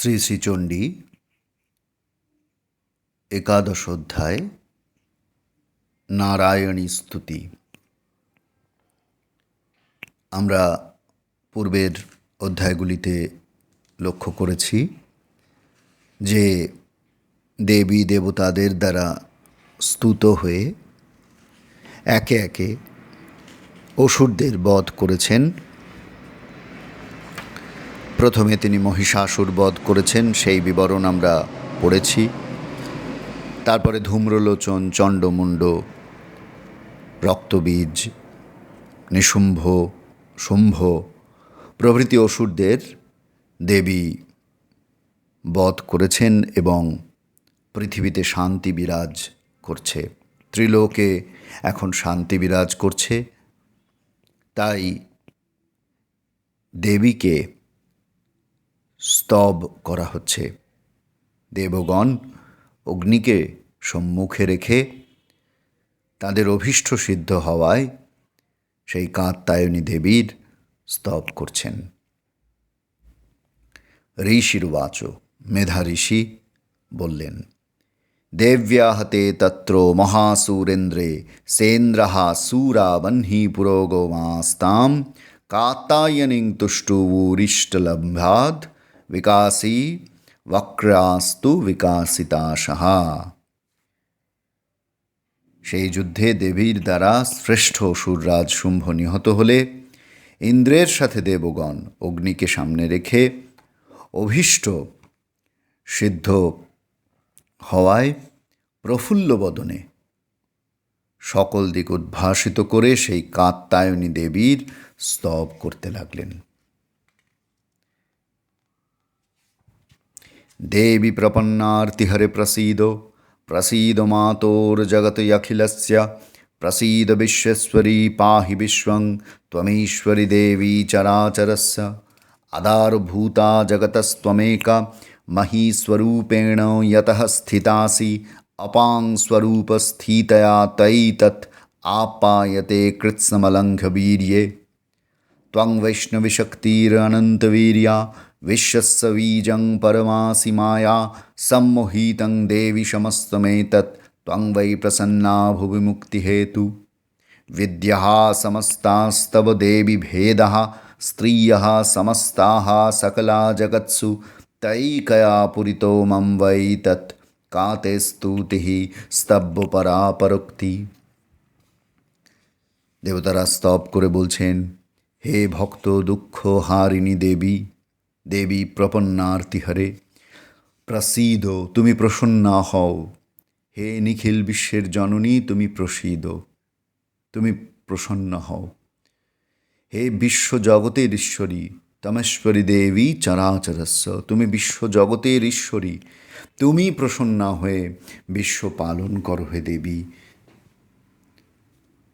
শ্রী শ্রীচণ্ডী একাদশ অধ্যায় নারায়ণী স্তুতি। আমরা পূর্বের অধ্যায়গুলিতে লক্ষ্য করেছি যে দেবী দেবতাদের দ্বারা স্তুত হয়ে একে একে অসুরদের বধ করেছেন। প্রথমে তিনি মহিষাসুর বধ করেছেন, সেই বিবরণ আমরা পড়েছি। তারপরে ধূম্রলোচন, চণ্ডমুণ্ড, রক্তবীজ, নিশুম্ভ, শুম্ভ প্রভৃতি অসুরদের দেবী বধ করেছেন এবং পৃথিবীতে শান্তি বিরাজ করছে, ত্রিলোকে এখন শান্তি বিরাজ করছে। তাই দেবীকে স্তব করা হচ্ছে। দেবগণ অগ্নিকে সম্মুখে রেখে তাদের অভীষ্ট সিদ্ধ হওয়ায় সেই কাত্যায়নী দেবীর স্তব করছেন। ঋষির্বাচ, মেধা ঋষি বললেন, দেব্যাহতে তত্র মহাসুরেন্দ্রে সেন্দ্রহা সুরা বহ্নি পুরোগমাস্তাম কাত্যায়নীং তুষ্টুবুরিষ্টলভ্যাদ বিকাশী বক্রাস্তু বিকাশিতাশঃ। সেই যুদ্ধে দেবীর দ্বারা শ্রেষ্ঠ অসুররাজ শুম্ভ নিহত হলে ইন্দ্রের সাথে দেবগণ অগ্নিকে সামনে রেখে অভীষ্ট সিদ্ধ হওয়ায় প্রফুল্ল বদনে সকল দিক উদ্ভাসিত করে সেই কাত্যায়নী দেবীর স্তব করতে লাগলেন। দেবী প্রপন্নার্তিহরে প্রসীদ প্রসীদ মাতোর্জগতয়খিলস্য প্রসীদ বিশ্বশ্বরী পাহি বিশ্বং ত্বমীশ্বরী দেবী চরাচরস্য আধারভূতা জগতস্ত্বমেকা মহীস্বরূপেণ यतः স্থিতাসি अपां स्वरूपस्थितया तैतत् आपायते कृत्स्नमलङ्घवीर्ये त्वं वैष्णवीशक्तिरनन्तवीर्या विश्वस्य बीजं परमासि माया सम्मोहितं देवि समस्तमेतत् त्वं वै प्रसन्ना भुवि मुक्तिहेतु विद्याः समस्तास्तव देवि भेदः स्त्रियः समस्ताः सकला जगत्सु तैकया पुरितो मम वै तत् काते स्तुति স্তব্য পরাপরোক্তি। দেবতারা স্তব করে বলছেন, হে ভক্ত দুঃখ হারিণী দেবী, দেবী প্রপন্নার্তিহরে প্রসীদ, তুমি প্রসন্না হও। হে নিখিল বিশ্বের জননী, তুমি প্রসীদ, তুমি প্রসন্ন হও। হে বিশ্বজগতের ঈশ্বরী, তমেশ্বরী দেবী চরাচরস্য, তুমি বিশ্বজগতের ঈশ্বরী, তুমি প্রসন্না হয়ে বিশ্ব পালন করো হে দেবী।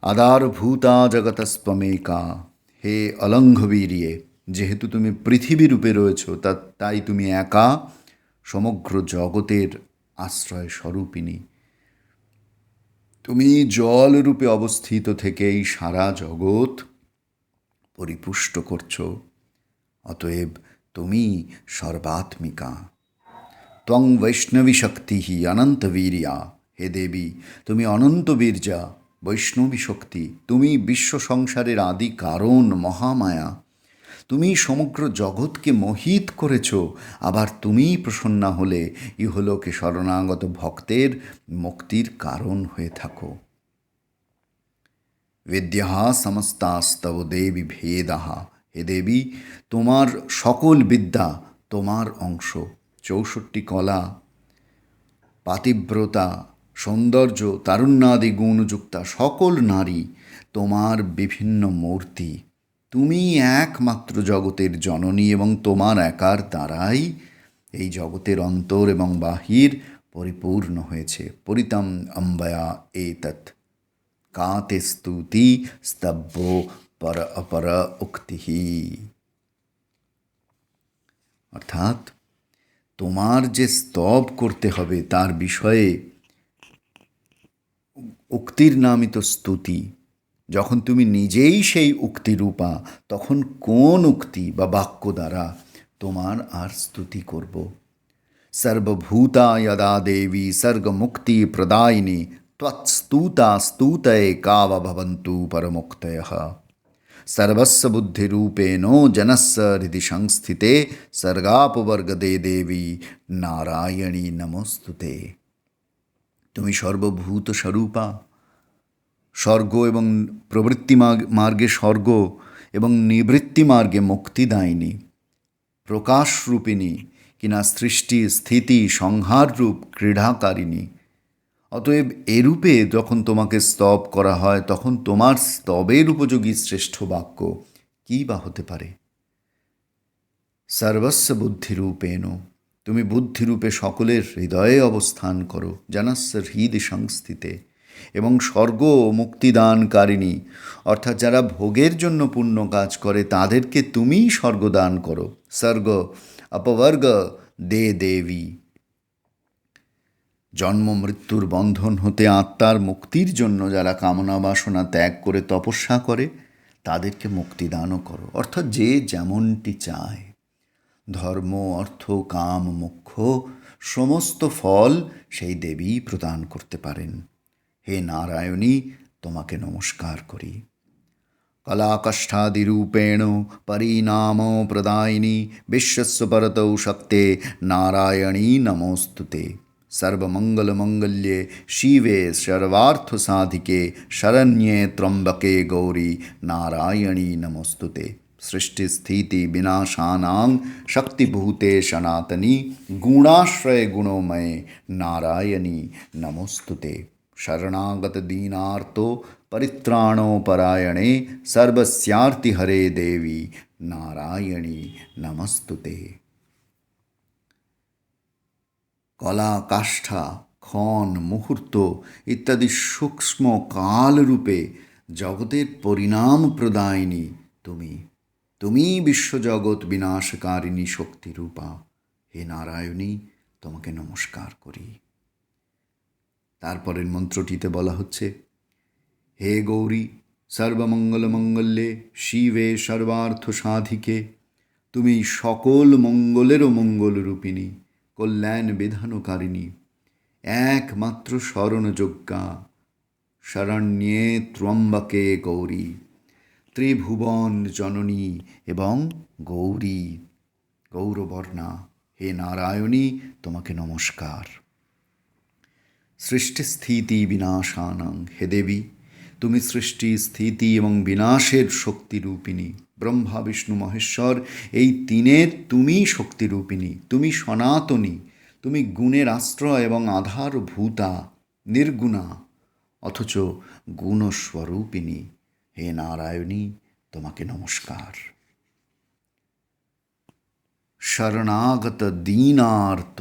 আধারভূতা জগতস্ত্বমেকা, হে অলঙ্ঘবীর্যে, যেহেতু তুমি পৃথিবী রূপে রয়েছ তাই তুমি একা সমগ্র জগতের আশ্রয় স্বরূপিণী। তুমি জল রূপে অবস্থিত থেকেই সারা জগৎ পরিপুষ্ট করছো, অতএব তুমি সর্বাত্মিকা। ত্বং বৈষ্ণবী শক্তি অনন্তবীর্যা, হে দেবী তুমি অনন্ত বীর্যা, বৈষ্ণবী শক্তি, তুমি বিশ্ব সংসারের আদি কারণ, মহামায়া, তুমি সমগ্র জগৎকে মোহিত করেছ। আবার তুমিই প্রসন্না হলে ইহলোকে শরণাগত ভক্তের মুক্তির কারণ হয়ে থাকো। বিদ্যাঃ সমস্তাস্তব দেবী ভেদাঃ, হে দেবী তোমার সকল বিদ্যা তোমার অংশ। 64 কলা, পাতিব্রতা, সৌন্দর্য, তারুণ্যাদি গুণযুক্তা সকল নারী তোমার বিভিন্ন মূর্তি। তুমি একমাত্র জগতের জননী এবং তোমার একার দ্বারাই এই জগতের অন্তর এবং বাহির পরিপূর্ণ হয়েছে। পরিতম অম্বয়া এতৎ কাতে স্তুতি স্তব্য পর অপর উক্তিহি। অর্থাৎ তোমার যে স্তব করতে হবে তার বিষয়ে উক্তির নামই তো স্তুতি। যখন তুমি নিজেই সেই উক্তিরূপা, তখন কোন উক্তি বা বাক্য দ্বারা তোমার আর স্তুতি করব। সর্বভূতা যদা দেবী সর্গমুক্তি প্রদায়িনী ত্বৎস্তুতা स्तुतये কাব ভবন্তু পরমুক্তয়ঃ। সর্বস্ব বুদ্ধিরূপেণ জনস্য হৃদি সংস্থিতে সর্গাপবর্গদে দেবী নারায়ণী নমস্তুতে। তুমি সর্বভূত স্বরূপা, স্বর্গ এবং প্রবৃত্তি মার্গে স্বর্গ এবং নিবৃত্তি মার্গে মুক্তিদায়িনী, প্রকাশরূপিণী কিনা সৃষ্টি স্থিতি সংহার রূপ ক্রীড়াকারিণী। অতএব এরূপে যখন তোমাকে স্তব করা হয় তখন তোমার স্তবের উপযোগী শ্রেষ্ঠ বাক্য কী বা হতে পারে? সর্বস্ব বুদ্ধিরূপেণ, তুমি বুদ্ধিরূপে সকলের হৃদয়ে অবস্থান করো, জানাস্য হৃদি সংস্থিতে, এবং স্বর্গ মুক্তিদানকারিণী, অর্থাৎ যারা ভোগের জন্য পুণ্য কাজ করে তাদেরকে তুমিই স্বর্গদান করো। স্বর্গ অপবর্গ দে দেবী, জন্ম মৃত্যুর বন্ধন হতে আত্মার মুক্তির জন্য যারা কামনা বাসনা ত্যাগ করে তপস্যা করে তাদেরকে মুক্তিদানও করো। অর্থাৎ যে যেমনটি চায়, ধর্ম অর্থ কাম মোক্ষ সমস্ত ফল সেই দেবী প্রদান করতে পারেন। হে নারায়ণী, তোমাকে নমস্কার করি। কলাকষ্ঠাদিরূপেণ পরিণাম প্রদায়িনী বিশ্বস্ব পরতৌ শক্তে নারায়ণী নমোস্তুতে। সর্বমঙ্গলমঙ্গল্যে শিবে সর্বার্থসাধিকে শরণ্যে ত্র্যম্বকে গৌরী নারায়ণী নমোস্তুতে। সৃষ্টিস্থিতি বিনাশানাং শক্তিভূতে সনাতনী গুণাশ্রয় গুণময়ে নারায়ণী নমোস্তুতে। শরণাগত দীনার্তো परित्राणो परायणे सर्वस्यार्ति हरे देवी नारायणी नमस्तुते। কলা কাষ্ঠা ক্ষণ মুহূর্ত ইত্যাদি সূক্ষ্ম কালরূপে জগতের পরিণাম প্রদায়িনী তুমি বিশ্বজগৎ বিনাশকারিণী শক্তিরূপা। হে নারায়ণী, তোমাকে নমস্কার করি। তারপরের মন্ত্রটিতে বলা হচ্ছে, হে গৌরী, সর্বমঙ্গলমঙ্গল্যে শিবে সর্বার্থ সাধিকে, তুমি সকল মঙ্গলেরও মঙ্গলরূপিণী, কল্যাণ বিধানকারিণী, একমাত্র শরণযোগ্যা, শরণ্যে ত্র্যম্বকে গৌরী, ত্রিভুবন জননী এবং গৌরী গৌরবর্ণা। হে নারায়ণী, তোমাকে নমস্কার। সৃষ্টিস্থিতি বিনাশানাং, হে দেবী, তুমি সৃষ্টি স্থিতি এবং বিনাশের শক্তিরূপিণী। ব্রহ্মা বিষ্ণু মহেশ্বর এই তিনের তুমি শক্তিরূপিণী, তুমি সনাতনী, তুমি গুণের আশ্রয় এবং আধারভূতা, নির্গুণা অথচ গুণস্বরূপিণী। হে নারায়ণী, তোমাকে নমস্কার। শরণাগত দীনার্ত,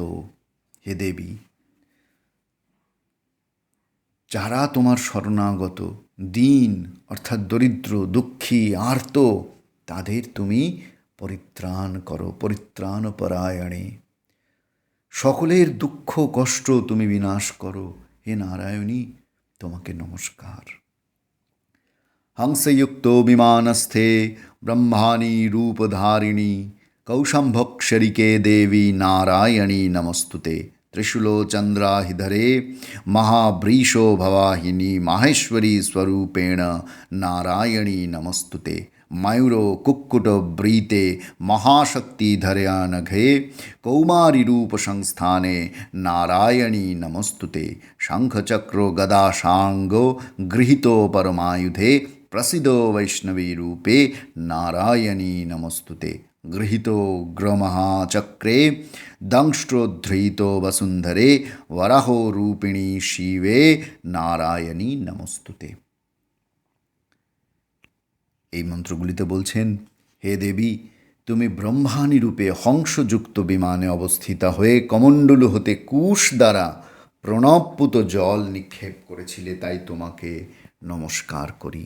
হে দেবী, যারা তোমার শরণাগত, দীন অর্থাৎ দরিদ্র, দুঃখী, আর্ত, তাদের তুমি পরিত্রাণ করো। পরিত্রাণ পরায়ণে, সকলের দুঃখ কষ্ট তুমি বিনাশ করো। হে নারায়ণী, তোমাকে নমস্কার। হংসযুক্ত বিমানস্থে ব্রহ্মাণী রূপধারিণী কৌশম্ভক্ষরিকে দেবী নারায়ণী নমস্তুতে। त्रिशूलोचन्द्राहिधरे महावृषो भवाहिनी माहेश्वरी स्वरूपेण नारायणी नमस्तुते। मयूरो कुक्कुटव्रीते महाशक्तिधरया नघे कौमारीरूपसंस्थाने नारायणी नमस्तुते। शङ्खचक्रो गदाशाङ्गो गृहीतो परमायुधे प्रसिद्धो वैष्णवीरूपे नारायणी नमस्तुते। गृहीतो ग्रमहाचक्रे दंष्ट्रोद्धृतो वसुन्धरे वराहो रूपिणी शिवे नारायणी नमस्तुते। এই মন্ত্রগুলিতে বলছেন, হে দেবী, তুমি ব্রহ্মাণী রূপে হংসযুক্ত বিমানে অবস্থিতা হয়ে কমণ্ডলু হতে কুশ দ্বারা প্রণবপুত জল নিক্ষেপ করেছিলে, তাই তোমাকে নমস্কার করি।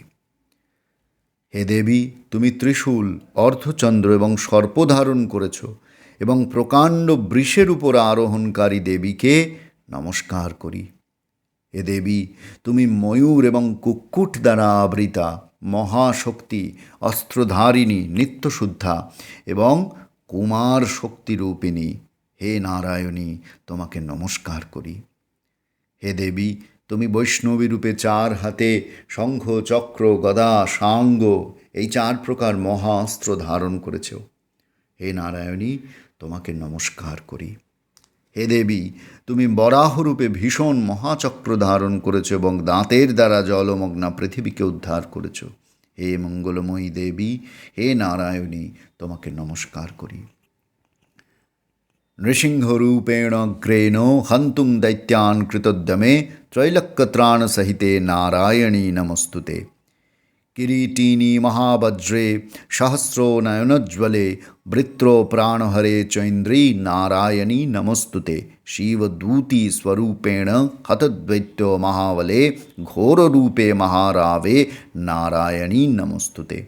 হে দেবী, তুমি ত্রিশূল, অর্ধচন্দ্র এবং সর্প ধারণ করেছ এবং প্রকাণ্ড বৃষের উপর আরোহণকারী দেবীকে নমস্কার করি। হে দেবী, তুমি ময়ূর এবং কুক্কুট দ্বারা আবৃতা, মহাশক্তি, অস্ত্রধারিণী, নিত্যশুদ্ধা এবং কুমার শক্তিরূপিণী হে নারায়ণী, তোমাকে নমস্কার করি। হে দেবী, তুমি বৈষ্ণবী রূপে 4 হাতে শঙ্খ, চক্র, গদা, সাঙ্গ এই 4 প্রকার মহাস্ত্র ধারণ করেছ। হে নারায়ণী, তোমাকে নমস্কার করি। হে দেবী, তুমি বরাহরূপে ভীষণ মহাচক্র ধারণ করেছ এবং দাঁতের দ্বারা জলমগ্না পৃথিবীকে উদ্ধার করেছ। হে মঙ্গলময়ী দেবী, হে নারায়ণী, তোমাকে নমস্কার করি। নৃসিংহরূপেণ অগ্রেণ হন্তুং দৈত্যান কৃতোদ্যমে ত্রৈলোক্যত্রাণসহিতে নারায়ণী নমস্তুতে। কিরীটিনী মহাবজ্রে সহস্रो নয়নোজ্জ্বলে বৃত্रो प्राणहरे चैन्द्री नारायणी नमस्तुते। शिवदूती स्वरूपेण हतद्वैत्यो महाबले घोररूपे महारावे नारायणी नमस्तुते।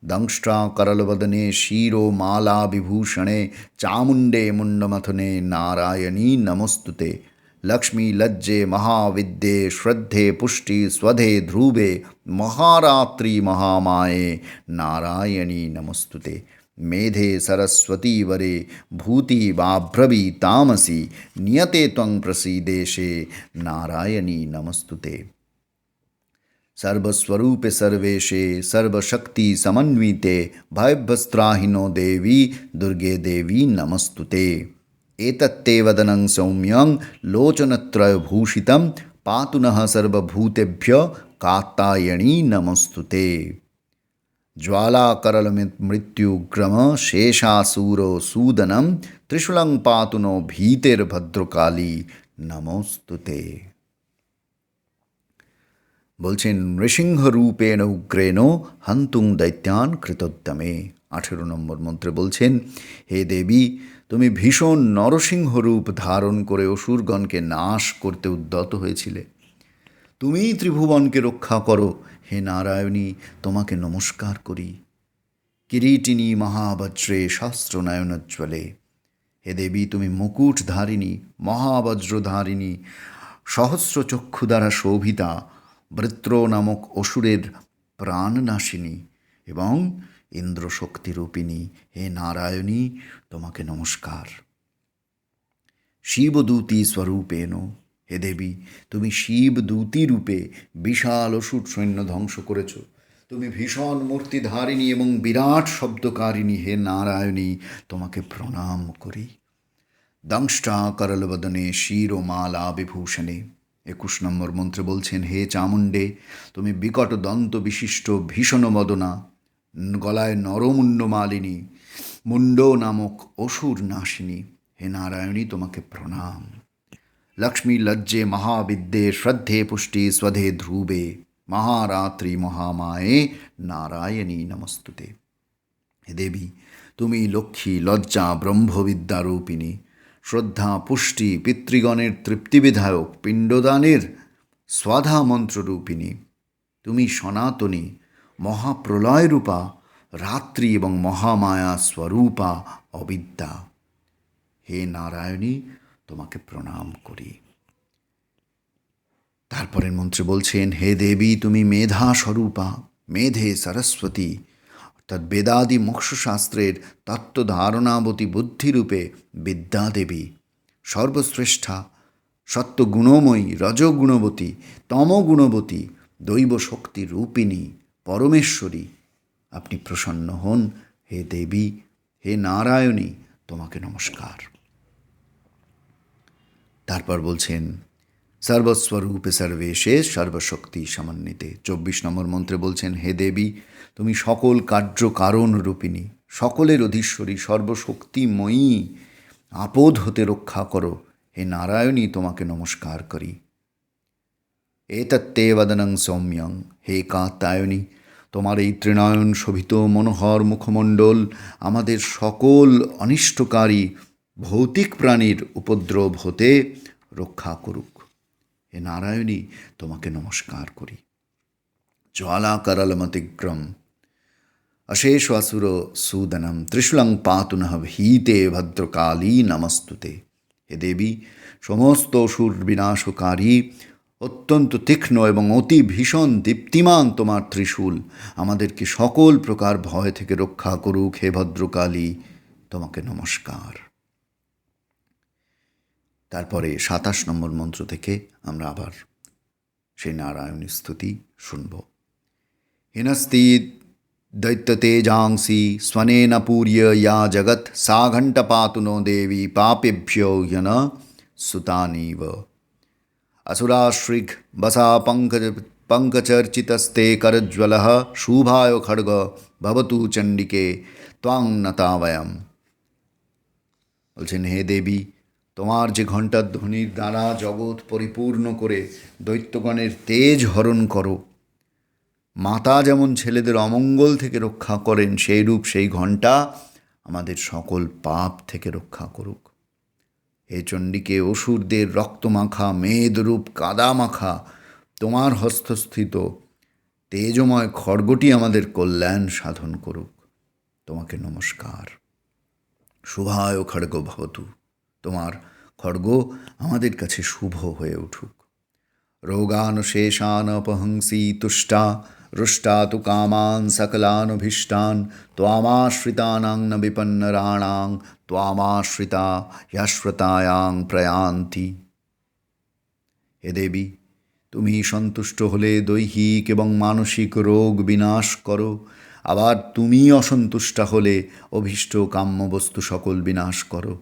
दंष्ट्राकरलवदने शिरो माला विभूषणे चामुण्डे मुण्डमथने नारायणी नमस्तुते। लक्ष्मी लज्जे महाविद्ये श्रद्धे पुष्टि स्वधे ध्रुवे महारात्रि महामाये नारायणी नमस्तुते। मेधे सरस्वती वरे भूति वाभ्रवी तामसी नियते त्वं प्रसीदेशे नारायणी नमस्तुते। सर्वस्वरूपे सर्वेशे सर्वशक्ति समन्विते भयभस्त्राहिनो देवी दुर्गे देवी नमस्तुते। एतत्ते वदनं सौम्यं लोचनत्रयभूषितं पातु नः सर्वभूतेभ्यो कात्यायनी नमस्तुते। ज्वालाकरलमृत्युग्रम शेषासूरो सूदनं त्रिशूलं पातु नो भीतेर्भद्रकाली नमोस्तुते। বলছেন নৃসিংহ রূপেণ উগ্রেণ হন্তুং দৈত্যান কৃতোদ্যমে। 18 নম্বর মন্ত্রে বলছেন, হে দেবী, তুমি ভীষণ নরসিংহ রূপ ধারণ করে অসুরগণকে নাশ করতে উদ্যত হয়েছিলে। তুমি ত্রিভুবনকে রক্ষা করো। হে নারায়ণী, তোমাকে নমস্কার করি। কিরীটিনী মহাবজ্রে সহস্রনয়নোজ্জ্বলে। হে দেবী, তুমি মুকুটধারিণী, মহাবজ্রধারিণী, সহস্র চক্ষু দ্বারা শোভিতা, বৃত্র নামক অসুরের প্রাণনাশিনী এবং ইন্দ্রশক্তিরূপিণী। হে নারায়ণী, তোমাকে নমস্কার। শিবদূতী স্বরূপেণ। হে দেবী, তুমি শিবদূতী রূপে বিশাল অসুর সৈন্য ধ্বংস করেছ। তুমি ভীষণ মূর্তিধারিণী এবং বিরাট শব্দকারিণী। হে নারায়ণী, তোমাকে প্রণাম করি। দংষ্টাকরলবদনে শিরোমালা বিভূষণে। 21 নম্বর মন্ত্রে বলছেন, হে চামুণ্ডে, তুমি বিকট দন্ত বিশিষ্ট ভীষণ মদনা, গলায় নরমুণ্ডমালিনী, মুণ্ড নামক অসুর নাশিনী। হে নারায়ণী, তোমাকে প্রণাম। লক্ষ্মী লজ্জে মহাবিদ্যে শ্রদ্ধে পুষ্টি স্বধে ধ্রুবে মহারাত্রি মহামায়ে নারায়ণী নমস্তুতে। হে দেবী, তুমি লক্ষ্মী লজ্জা ব্রহ্মবিদ্যারূপিণী, শ্রদ্ধা পুষ্টি পিতৃগণের তৃপ্তিবিধায়ক, পিণ্ডদানের স্বাধা মন্ত্ররূপিণী। তুমি সনাতনী, মহাপ্রলয়রূপা, রাত্রি এবং মহামায়া স্বরূপা অবিদ্যা। হে নারায়ণী, তোমাকে প্রণাম করি। তারপরের মন্ত্রে বলছেন, হে দেবী, তুমি মেধা স্বরূপা, মেধে সরস্বতী, অর্থাৎ বেদাদি মোক্ষশাস্ত্রের তত্ত্বধারণাবতী বুদ্ধিরূপে বিদ্যাদেবী, সর্বশ্রেষ্ঠা, সত্যগুণময়ী, রজগুণবতী, তমগুণবতী, দৈব শক্তি রূপিণী, পরমেশ্বরী। আপনি প্রসন্ন হন। হে দেবী, হে নারায়ণী, তোমাকে নমস্কার। তারপর বলছেন, সর্বস্বরূপে সর্বেশে সর্বশক্তি সমন্বিতে। 24 নম্বর মন্ত্রে বলছেন, হে দেবী, তুমি সকল কার্য কারণ রূপিণী, সকলের অধীশ্বরী, সর্বশক্তিময়ী, আপদ হতে রক্ষা করো। হে নারায়ণী, তোমাকে নমস্কার করি। এতত্তে বদনং সৌম্যং। হে কাত্যায়নী, তোমার এই ত্রিনয়ন শোভিত মনোহর মুখমণ্ডল আমাদের সকল অনিষ্টকারী ভৌতিক প্রাণীর উপদ্রব হতে রক্ষা করুক। হে নারায়ণী, তোমাকে নমস্কার করি। জ্বালাকরলমতিগ্রম অশেষ আসুর সুদনম ত্রিশূলং পাতু নঃ ভীতে ভদ্রকালী নমস্তুতে। হে দেবী, সমস্ত অসুর বিনাশকারী, অত্যন্ত তীক্ষ্ণ এবং অতি ভীষণ দীপ্তিমান তোমার ত্রিশূল আমাদেরকে সকল প্রকার ভয় থেকে রক্ষা করুক। হে ভদ্রকালী, তোমাকে নমস্কার। তারপরে ২৭ নম্বর মন্ত্র থেকে আমরা আবার সেই নারায়ণ স্তুতি শুনব। হিনস্তি দৈত্যতেজাংসি স্বনেন পূর্য ইয়া জগৎ সা ঘণ্টা পাতু নো দেবী পাপেভ্যো হ্যন সুতানীব। असुराश्रिघ बसा पंकचर्चितस्ते करज्वलः शुभाय खड्ग भवतु चंडिके त्वां नता वयम। বলছেন, হে দেবী, তোমার যে ঘণ্টার ধ্বনির দ্বারা জগৎ পরিপূর্ণ করে দৈত্যগণের তেজ হরণ করো, মাতা যেমন ছেলেদের অমঙ্গল থেকে রক্ষা করেন, সেইরূপ সেই ঘণ্টা আমাদের সকল পাপ থেকে রক্ষা করুক। হে চণ্ডীকে, অসুরদের রক্তমাখা মেদরূপ কাদামাখা তোমার হস্তস্থিত তেজময় খড়গটি আমাদের কল্যাণ সাধন করুক। তোমাকে নমস্কার। শুভায় খড়গ ভবতু, তোমার খড়গ আমাদের কাছে শুভ হয়ে উঠুক। রোগানুশেষান অপহংসি তুষ্টা রুষ্টা তু কামান সকলানভীষ্টান ত্বামাশ্রিতানাং ন বিপন্নরাণাং ত্বামাশ্রিতা হ্যাশ্রতায়াং প্রয়ান্তি। হে দেবী, তুমি সন্তুষ্ট হলে দৈহিক এবং মানসিক রোগ বিনাশ করো, আবার তুমি অসন্তুষ্ট হলে অভীষ্ট কাম্য বস্তু সকল বিনাশ করো।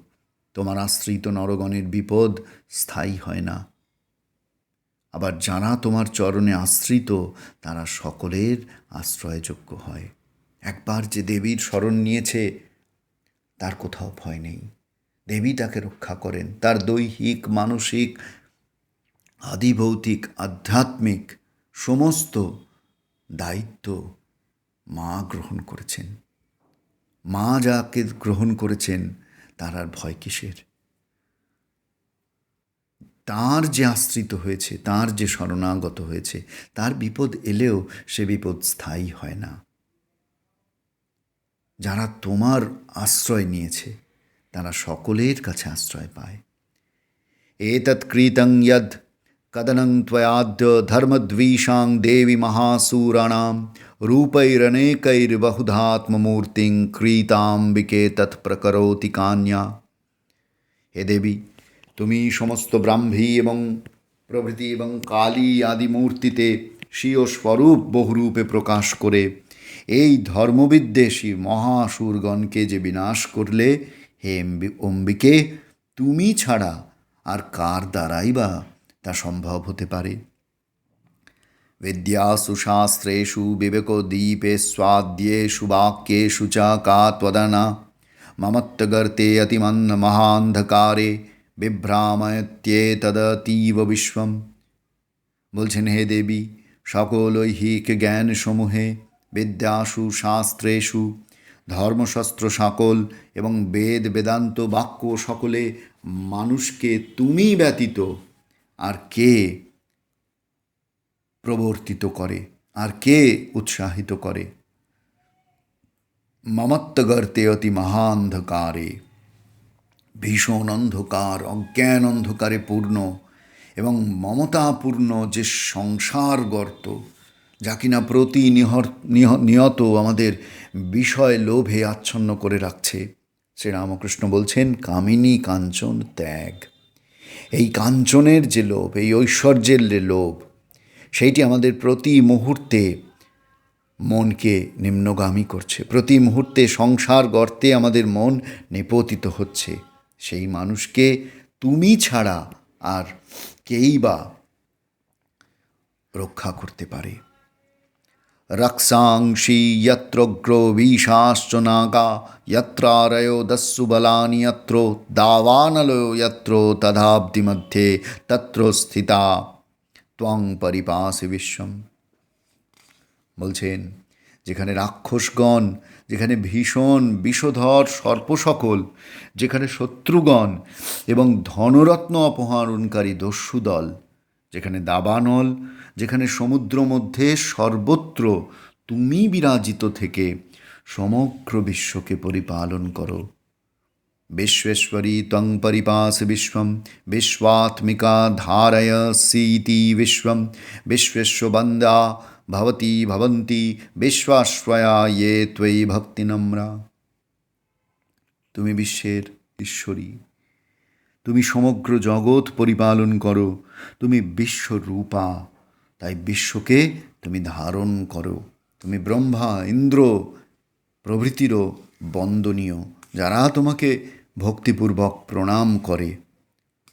তোমার আশ্রিত নরগণের বিপদ স্থায়ী হয় না, আবার যারা তোমার চরণে আশ্রিত তারা সকলের আশ্রয়যোগ্য হয়। একবার যে দেবীর শরণ নিয়েছে তার কোথাও ভয় নেই। দেবী তাকে রক্ষা করেন। তার দৈহিক, মানসিক, আদিভৌতিক, আধ্যাত্মিক সমস্ত দায়িত্ব মা গ্রহণ করেছেন। মা যাকে গ্রহণ করেছেন তার আর ভয় কিসের? তার যে আশ্রিত হয়েছে, তার যে শরণাগত হয়েছে, তার বিপদ এলেও সে বিপদ স্থায়ী হয় না। যারা তোমার আশ্রয় নিয়েছে তারা সকলের কাছে আশ্রয় পায়। এতৎ কৃতং যদ কদনং ত্বয়াদ্য ধর্মদ্বিষাং দেবী মহাসুরাণাম রূপৈরনেকৈর্বহুধাত্মমূর্তিং কৃতাম্বিকে তৎ প্রকরোতি কান্যা। হে দেবী, তুমি সমস্ত ব্রাহ্মী এবং প্রভৃতি এবং কালী আদি মূর্তিতে স্বীয় স্বরূপ বহুরূপে প্রকাশ করে এই ধর্মবিদ্বেষী মহাসুরগণকে যে বিনাশ করলে, হে অম্বিকে, তুমি ছাড়া আর কার দ্বারাই বা তা সম্ভব হতে পারে? विद्यासु शास्त्रेषु विवेकोद्दीपेष्वाद्येषु वाक्येषु च का त्वदना ममत्तगर्ते अतिमन्न महान्धकारे বিভ্রাময়ত্যেতদতীব বিশ্বম। বলছেন, হে দেবী, সকল ঐহিক জ্ঞান সমূহে, বিদ্যাসু শাস্ত্রেষু, ধর্মশাস্ত্র সকল এবং বেদ বেদান্ত বাক্য সকলে মানুষকে তুমি ব্যতীত আর কে প্রবর্তিত করে, আর কে উৎসাহিত করে? মমত্বগর্তে অতি মহান্ধকারে, ভীষণ অন্ধকার, অজ্ঞান অন্ধকারে পূর্ণ এবং মমতাপূর্ণ যে সংসার গর্ত, যা কিনা নিয়ত আমাদের বিষয় লোভে আচ্ছন্ন করে রাখছে। শ্রীরামকৃষ্ণ বলছেন, কামিনী কাঞ্চন ত্যাগ। এই কাঞ্চনের যে লোভ, এই ঐশ্বর্যের যে লোভ, সেইটি আমাদের প্রতি মুহূর্তে মনকে নিম্নগামী করছে। প্রতি মুহূর্তে সংসার গর্তে আমাদের মন নিপতিত হচ্ছে। সেই মানুষকে তুমি ছাড়া আর কেই বা রক্ষা করতে পারে? রক্ষাংসি যত্রগ্র বিশাশ্চ নাগা যত্রারয়ো দস্যু বলানি যত্র দাবানলয় যত্র তদাব্ধি মধ্যে তত্র স্থিতা ত্বং পরিপাসি বিশ্বম। বলছেন, যেখানে রাক্ষসগণ, যেখানে ভীষণ বিষধর সর্প সকল, যেখানে শত্রুগণ এবং ধনরত্ন অপহরণকারী দস্যুদল, যেখানে দাবানল, যেখানে সমুদ্র মধ্যে সর্বত্র তুমি বিরাজিত থেকে সমগ্র বিশ্বকে পরিপালন করো। विश्वेश्वरी त्वं परिपासि विश्वं विश्वात्मिका धारयसीति विश्वं विश्वेश्ववन्द्या भवती भवन्ति विश्वाश्वया ये त्वयि भक्तिनम्रा। তুমি বিশ্বের ঈশ্বরী, তুমি সমগ্র জগৎ পরিপালন করো, তুমি বিশ্বরূপা, তাই বিশ্বকে তুমি ধারণ করো। তুমি ব্রহ্মা, ইন্দ্র প্রভৃতিরও বন্দনীয়। যারা তোমাকে ভক্তিপূর্বক প্রণাম করে,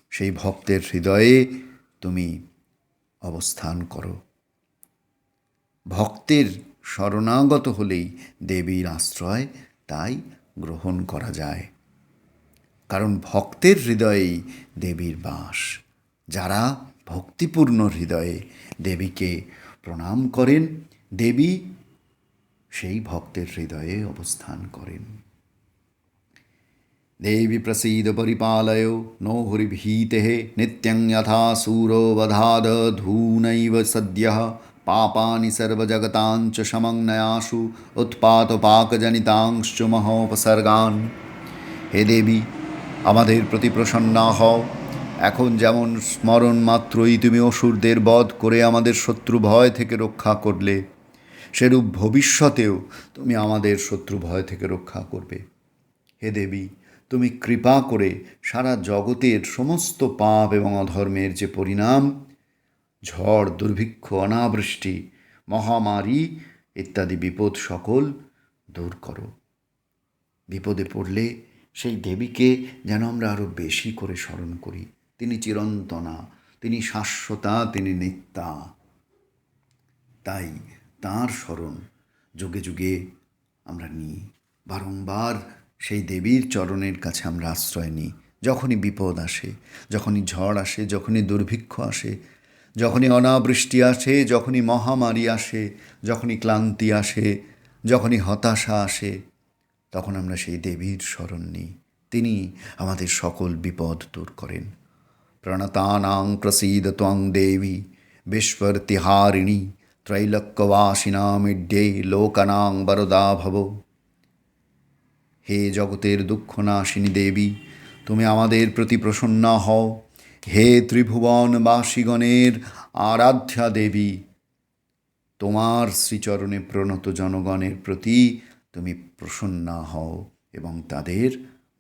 সেই ভক্তের হৃদয়ে তুমি অবস্থান করো। ভক্তের শরণাগত হলেই দেবীর আশ্রয় তাই গ্রহণ করা যায়, কারণ ভক্তের হৃদয়েই দেবীর বাস। যারা ভক্তিপূর্ণ হৃদয়ে দেবীকে প্রণাম করেন, দেবী সেই ভক্তের হৃদয়ে অবস্থান করেন। দেবী প্রসীদ পরিপালয় নো হরিভীতেঃ নিত্যং যথা सूरो वधाद धूनैव सद्यः पापानि सर्वजगताञ्च समग्नयासु उत्पातपाकजनितांश्च মহোপসর্গান। হে দেবী, আমাদের প্রতি প্রসন্না হও। এখন যেমন স্মরণ মাত্রই তুমি অসুরদের বধ করে আমাদের শত্রু ভয় থেকে রক্ষা করলে, সেরূপ ভবিষ্যতেও তুমি আমাদের শত্রু ভয় থেকে রক্ষা করবে। হে দেবী, তুমি কৃপা করে সারা জগতের সমস্ত পাপ এবং অধর্মের যে পরিণাম, ঝড়, দুর্ভিক্ষ, অনাবৃষ্টি, মহামারী ইত্যাদি বিপদ সকল দূর করো। বিপদে পড়লে সেই দেবীকে যেন আমরা আরও বেশি করে স্মরণ করি। তিনি চিরন্তনা, তিনি শাশ্বতা, তিনি নিত্যা। তাই তাঁর স্মরণ যুগে যুগে আমরা নিই। বারংবার সেই দেবীর চরণের কাছে আমরা আশ্রয় নিই। যখনই বিপদ আসে, যখনই ঝড় আসে, যখনই দুর্ভিক্ষ আসে, যখনই অনাবৃষ্টি আসে, যখনই মহামারী আসে, যখনই ক্লান্তি আসে, যখনই হতাশা আসে, তখন আমরা সেই দেবীর শরণ নিই। তিনি আমাদের সকল বিপদ দূর করেন। প্রণতানাং প্রসীদ ত্বং দেবী বিশ্বর্তিহারিণী ত্রৈলোক্যবাসিনামিড্যে লোকানাং বরদা ভব। হে জগতের দুঃখনাশিনী দেবী, তুমি আমাদের প্রতি প্রসন্না হও। হে ত্রিভুবনবাসীগণের আরাধ্যা দেবী, তোমার শ্রীচরণে প্রণত জনগণের প্রতি তুমি প্রসন্না হও এবং তাদের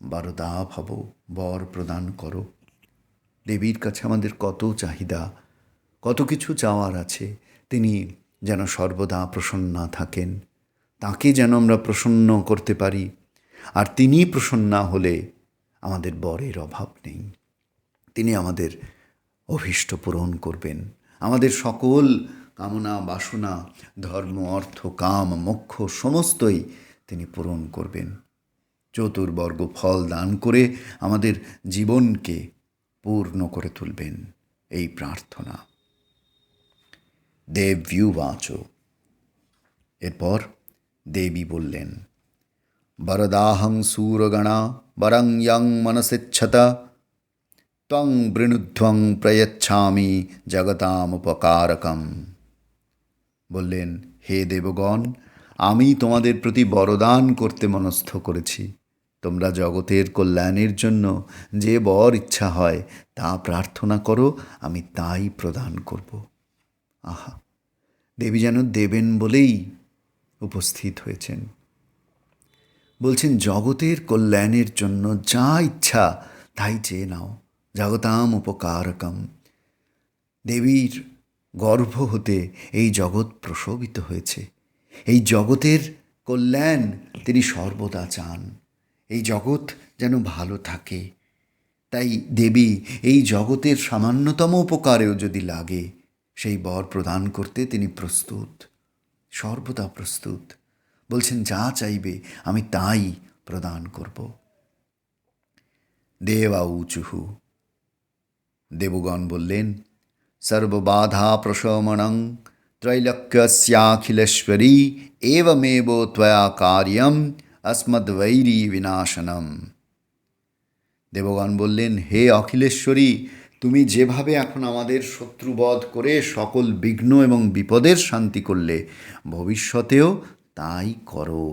বরদা ভব, বর প্রদান করো। দেবীর কাছে আমাদের কত চাহিদা, কত কিছু চাওয়ার আছে। তিনি যেন সর্বদা প্রসন্না থাকেন, তাকে যেন আমরা প্রসন্ন করতে পারি। আর তিনি প্রসন্না হলে আমাদের বরের অভাব নেই। তিনি আমাদের অভীষ্ট পূরণ করবেন, আমাদের সকল কামনা বাসনা, ধর্ম, অর্থ, কাম, মোক্ষ সমস্তই তিনি পূরণ করবেন। চতুর্বর্গ ফল দান করে আমাদের জীবনকে পূর্ণ করে তুলবেন, এই প্রার্থনা। দেব্যুবাচ। এরপর দেবী বললেন, বরদাহং সুরগণা বরং ইয়ং মনসিচ্ছত ত্বং বৃণুধ্বং প্রয়চ্ছামি জগতামুপকারকম। বললেন, হে দেবগণ, আমি তোমাদের প্রতি বরদান করতে মনস্থ করেছি। তোমরা জগতের কল্যাণের জন্য যে বর ইচ্ছা হয় তা প্রার্থনা করো, আমি তাই প্রদান করব। আহা, দেবী যেন দেবেন বলেই উপস্থিত হয়েছেন। বলছেন, জগতের কল্যাণের জন্য যা ইচ্ছা তাই চেয়ে নাও, জগতাম উপকারকম। দেবীর গর্ভ হতে এই জগৎ প্রসবিত হয়েছে। এই জগতের কল্যাণ তিনি সর্বদা চান। এই জগৎ যেন ভালো থাকে। তাই দেবী এই জগতের সামান্যতম উপকারেও যদি লাগে, সেই বর প্রদান করতে তিনি প্রস্তুত, সর্বদা প্রস্তুত। বলছেন, যা চাইবে আমি তাই প্রদান করব। দেবা উচুহু। দেবগণ বললেন, সর্ববাধা প্রশমনং ত্রৈলোক্যস্যাখিলেশ্বরী এবমেব ত্বয়া কার্যম अस्मद्वैरी বিনাশনম। দেবগণ বললেন, হে অখিলেশ্বরী, তুমি যেভাবে এখন আমাদের শত্রুবধ করে সকল বিঘ্ন এবং বিপদের শান্তি করলে, ভবিষ্যতেও তাই করো।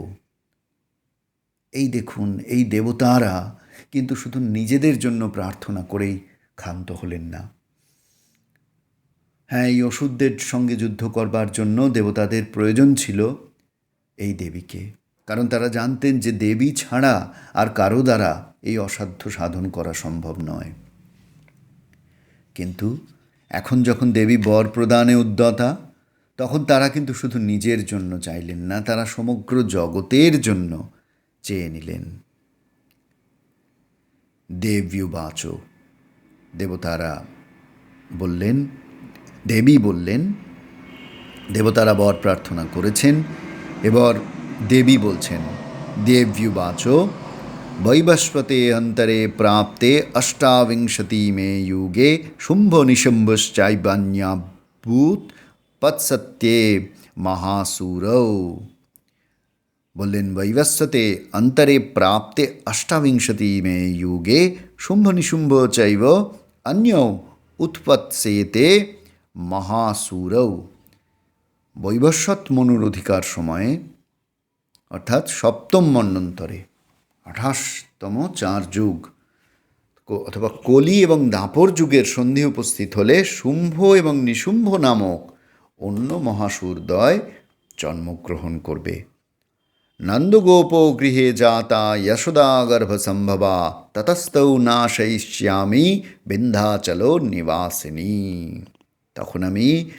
এই দেখুন, এই দেবতারা কিন্তু শুধু নিজেদের জন্য প্রার্থনা করেই ক্ষান্ত হলেন না। হ্যাঁ, এই অসুরদের সঙ্গে যুদ্ধ করবার জন্য দেবতাদের প্রয়োজন ছিল এই দেবীকে। কারণ তারা জানতেন যে দেবী ছাড়া আর কারো দ্বারা এই অসাধ্য সাধন করা সম্ভব নয়। কিন্তু এখন যখন দেবী বর প্রদানে উদ্যতা, তখন তারা কিন্তু শুধু নিজের জন্য চাইলেন না, তারা সমগ্র জগতের জন্য চেয়ে নিলেন। দেব্যুবাচ, দেবতারা বললেন, দেবী বললেন, দেবতারা বর প্রার্থনা করেছেন। এবার দেবী বলছেন, দেব্যুবাচ वैवस्वते अन्तरे प्राप्ते अष्टाविंशति मे युगे शुम्भ निशुम्भश्चैवन्याभूत पत्सत्ये महासुरौ। বললেন, বৈবস্বতে অন্তরে প্রাপ্তে অষ্টাবিংশতি মে যুগে শুম্ভ নিশুম্ভ চৈব অন্য উৎপৎসেতে মহাসুরৌ। বৈবস্বত মনুর অধিকার সময়ে, অর্থাৎ সপ্তম মন্বন্তরে, 28তম 4 যুগ অথবা কলি এবং দাপর যুগের সন্ধি উপস্থিত হলে শুম্ভ এবং নিশুম্ভ নামক অন্য মহাসুরদ্বয় জন্মগ্রহণ করবে। নন্দগোপ গৃহে জাতা যশোদা গর্ভসম্ভবা ততস্তৌ নাশয়িষ্যামি বিন্ধ্যাচল নিবাসিনী। তখন আমি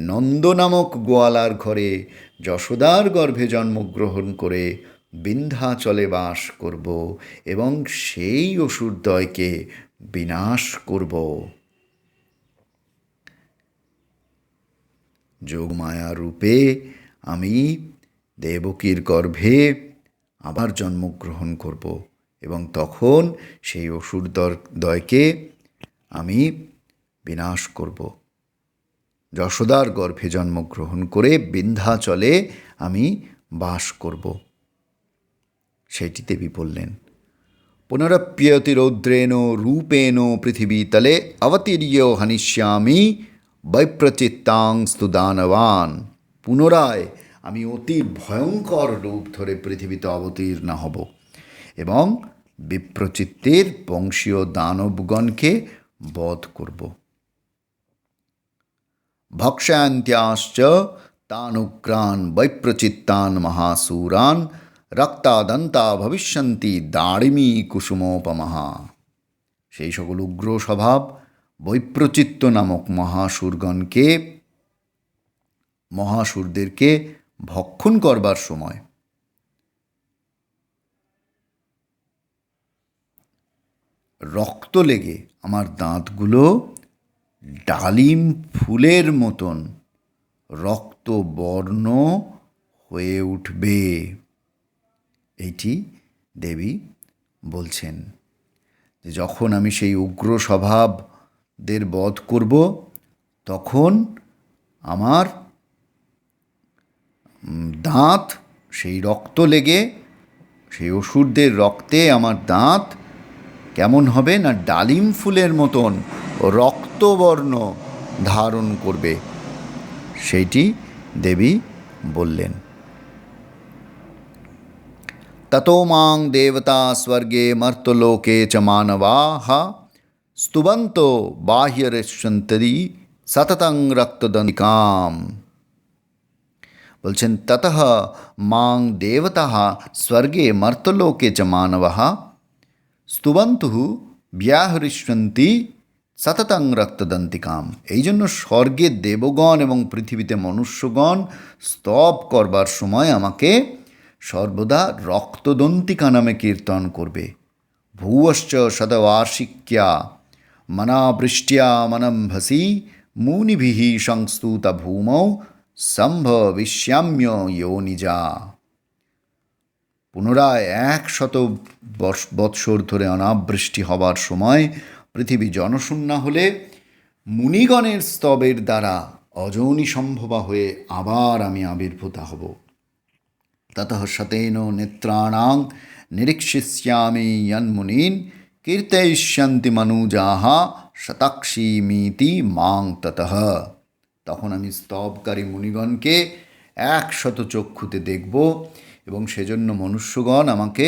নন্দ নামক গোয়ালার ঘরে যশোদার গর্ভে জন্মগ্রহণ করে বিন্ধ্যাচলে বাস করব এবং সেই অসুরদ্বয়কে বিনাশ করব। যোগমায়া রূপে আমি দেবকীর গর্ভে আবার জন্মগ্রহণ করব এবং তখন সেই অসুরদ্বয়কে আমি বিনাশ করব। যশোদার গর্ভে জন্মগ্রহণ করে বিন্ধ্যাচলে আমি বাস করব, সেটি দেবী বললেন। পুনরপ্যতি রৌদ্রেণ রূপেণ পৃথিবীতলে অবতীর্য হনিষ্যামি বৈপ্রচিত্তাংস্তু দানবান। পুনরায় আমি অতি ভয়ঙ্কর রূপ ধরে পৃথিবীতে অবতীর্ণ হব এবং বিপ্রচিত্তের বংশীয় দানবগণকে বধ করব। ভক্ষ্যান্ত্যাশ্চ তানুগ্রান বৈপ্রচিত্তান মহাসুরান রক্তাদন্তা ভবিষ্যন্তি দাড়িমী কুসুমোপমহা। সেই সকল উগ্র স্বভাব বৈপ্রচিত্ত নামক মহাসুরদেরকে ভক্ষণ করবার সময় রক্ত লেগে আমার দাঁতগুলো ডালিম ফুলের মতন রক্তবর্ণ হয়ে উঠবে। এইটি দেবী বলছেন যে যখন আমি সেই উগ্র স্বভাবদের বধ করব, তখন আমার দাঁত সেই রক্ত লেগে, সেই অসুরদের রক্তে আমার দাঁত কেমন হবে না ডালিম ফুলের মতন রক্তবর্ণ ধারণ করবে, সেইটি দেবী বললেন। ততো মাং দেবতা স্বর্গে মর্তলোকে চ মানবাঃ स्तुवन्तो बाह्यरिष्यन्ति सततं रक्तदन्तिकाम्। বলছেন, ততঃ মাং দেবতাঃ স্বর্গে মর্তলোকে চ মানবাঃ स्तुवन्तुः ব্যাহরিষ্যন্তি সততং রক্তদন্তিকাম। এই জন্য স্বর্গের দেবগণ এবং পৃথিবীতে মনুষ্যগণ স্তব করবার সময় আমাকে সর্বদা রক্তদন্তিকা নামে কীর্তন করবে। ভূয়শ্চ সদবার্ষিক্যা মনাবৃষ্টিয়া মনম্ভসি মুনিভিঃ সংস্তুত ভূমৌ সম্ভবিষ্যাম্য যোনিজা। পুনরায় 100 বৎসর ধরে অনাবৃষ্টি হবার সময় পৃথিবী জনশূন্য হলে মুনিগণের স্তবের দ্বারা অযোনি সম্ভবা হয়ে আবার আমি আবির্ভূত হব। ততঃ শতেন নেত্রাণাং নিরীক্ষিষ্যামি যন্মুনীন কীর্তয়িষ্যন্তি মনুজাঃ শতাক্ষীমিতি মাং ততঃ। তখন আমি স্তবকারী মুনিগণকে 100 চক্ষুতে দেখব এবং সেজন্য মনুষ্যগণ আমাকে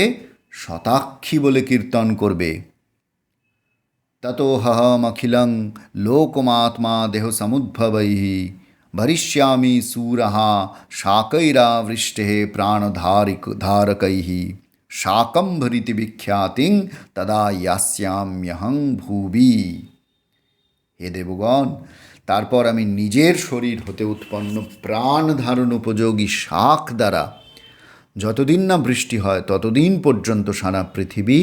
শতাক্ষী বলে কীর্তন করবে। ততোহমখিলং লোকমাত্মা দেহ সমুদ্ভবৈঃ भरिष्यामि सूरः शाकैरावृष्टेः प्राणधारकैः शाकम्भरीति विख्यातिं तदा यास्याम्यहं भुवि। হে দেবগণ, তারপর আমি নিজের শরীর হতে উৎপন্ন প্রাণ ধারণ উপযোগী শাক দ্বারা যতদিন না বৃষ্টি হয় ততদিন পর্যন্ত সারা পৃথিবী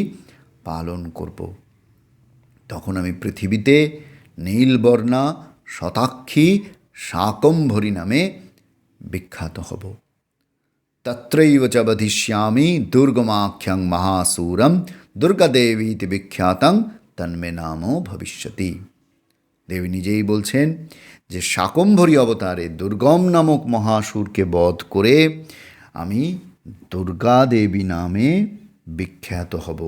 পালন করব। তখন আমি পৃথিবীতে নীলবর্ণা শতাক্ষী শাকম্ভরী নামে বিখ্যাত হব। তত্রৈব চ বধিষ্যামি দুর্গমাখ্যং মহাসুরম দুর্গাদেবীতি বিখ্যাতং তন্মে নামো ভবিষ্যতি। দেবী নিজেই বলছেন যে শাকম্ভরী অবতারে দুর্গম নামক মহাসুরকে বধ করে আমি দুর্গা দেবী নামে বিখ্যাত হব।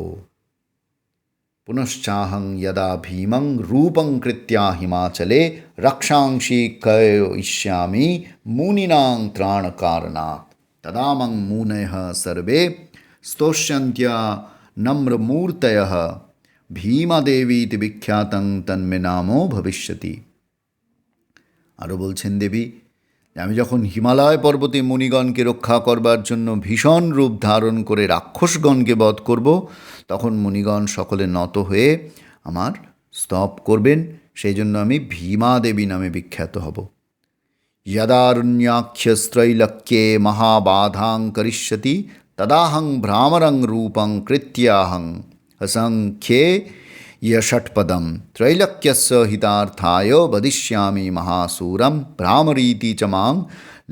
পুনশ্চাহং যদা ভীমং রূপং কৃত্যা হিমাচলে রক্ষাংসি কয়িষ্যামি মুনিনাং ত্রাণকারণাৎ তদা মং মুনয়ঃ সর্বে স্তোষ্যন্ত্যা নম্রমূর্তয়ঃ ভীমাদেবীতি বিখ্যাতং তন্মে নামো ভবিষ্যতি। আরও বলছেন দেবী, আমি যখন হিমালয় পর্বতে মুনিগণকে রক্ষা করবার জন্য ভীষণ রূপ ধারণ করে রাক্ষসগণকে বধ করব, তখন মুনিগণ সকলে নত হয়ে আমার স্তব করবেন। সেই জন্য আমি ভীমা দেবী নামে বিখ্যাত হব। यदारण्याख्यस्त्रैलक्ये महाबाधां करिष्यति तदाहं भ्रामरं रूपं कृत्याहं असंख्ये यषट्पदं त्रैलक्यस्य हितार्थाय वदिष्यामि महासूरं भ्रामरीति च मां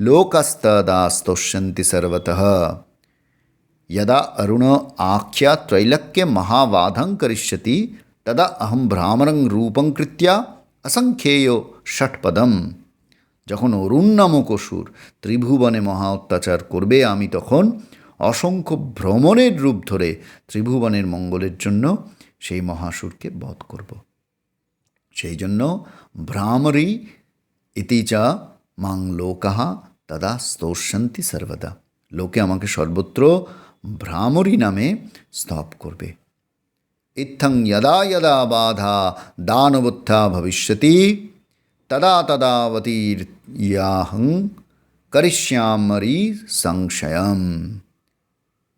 लोकस्तदा स्तोष्यन्ति सर्वतः। यदा अरुण आख्या त्रैलक्य महाबाधं करिष्यति तदा अहं भ्रामरं रूपं कृत्या असंख्येय षट्पदं। যখন অরুণ নামক অসুর ত্রিভুবনে মহা অত্যাচার করবে, আমি তখন অসংখ্য ভ্রমণের রূপ ধরে ত্রিভুবনের মঙ্গলের জন্য সেই মহাসুরকে বধ করব। সেই জন্য ভ্রামরী ইতি চ মাং লোকাঃ তদা স্তোষ্যন্তি সর্বদা। লোকে আমাকে সর্বত্র ভ্রামরী নামে স্তব করবে। ইত্থং যদা যদা বাধা দানবোত্থা ভবিষ্যতি তদা তদাবতীর্যাহং করিষ্যামরি সংশয়ম।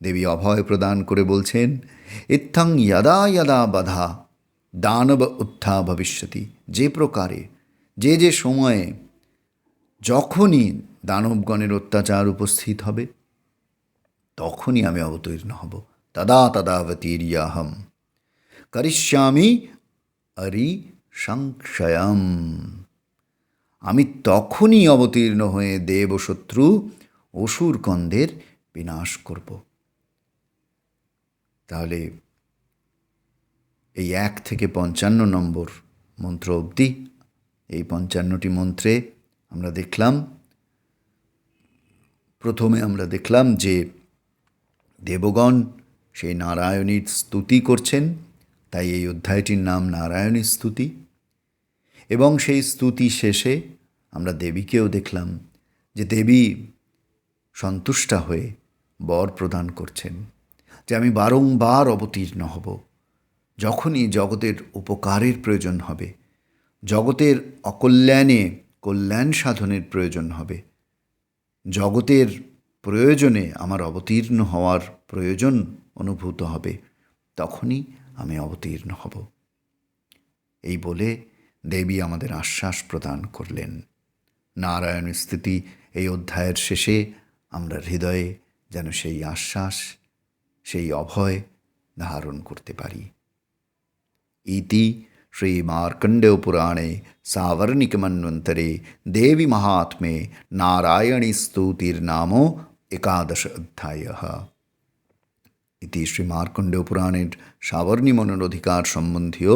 দেবী অভয় প্রদান করে বলছেন, ইত্থং যদা যদা বাধা দানব উত্থা ভবিষ্যতি। যে প্রকারে যে যে সময়ে যখনই দানবগণের অত্যাচার উপস্থিত হবে তখনই আমি অবতীর্ণ হব। তদা তদাবতীর্যাহম করিষ্যামি অরি সংশয়ম। আমি তখনই অবতীর্ণ হয়ে দেব শত্রু অসুরকন্দের বিনাশ করব। তাহলে এই 1 থেকে 55 নম্বর মন্ত্র অবধি এই 55টি মন্ত্রে আমরা দেখলাম, প্রথমে আমরা দেখলাম যে দেবগণ সেই নারায়ণীর স্তুতি করছেন, তাই এই অধ্যায়টির নাম নারায়ণী স্তুতি। এবং সেই স্তুতি শেষে আমরা দেবীকেও দেখলাম যে দেবী সন্তুষ্টা হয়ে বর প্রদান করছেন যে আমি বারংবার অবতীর্ণ হব। যখনই জগতের উপকারের প্রয়োজন হবে, জগতের অকল্যাণে কল্যাণ সাধনের প্রয়োজন হবে, জগতের প্রয়োজনে আমার অবতীর্ণ হওয়ার প্রয়োজন অনুভূত হবে, তখনই আমি অবতীর্ণ হব। এই বলে দেবী আমাদের আশ্বাস প্রদান করলেন। নারায়ণ স্তুতি এই অধ্যায়ের শেষে আমরা হৃদয়ে যেন সেই আশ্বাস, সেই অভয় ধারণ করতে পারি। ইতি শ্রী মার্কণ্ডেয় পুরাণে সাবর্ণিকমন্বন্তরে দেবী মাহাত্ম্যে নারায়ণী স্তুতির্নাম 11 অধ্যায়ः। ইতি শ্রী মার্কণ্ডেয় পুরাণের সাবর্ণী মনোরধিকার সম্বন্ধীয়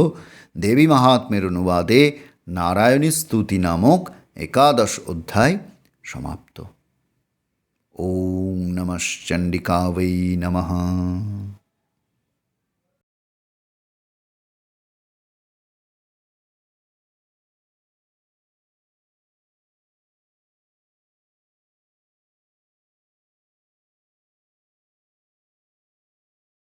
দেবী মাহাত্ম্যের অনুবাদে নারায়ণী স্তুতি নামক 11 অধ্যায় সমাপ্ত। ওম নমঃ চণ্ডিকাবৈ নমঃ।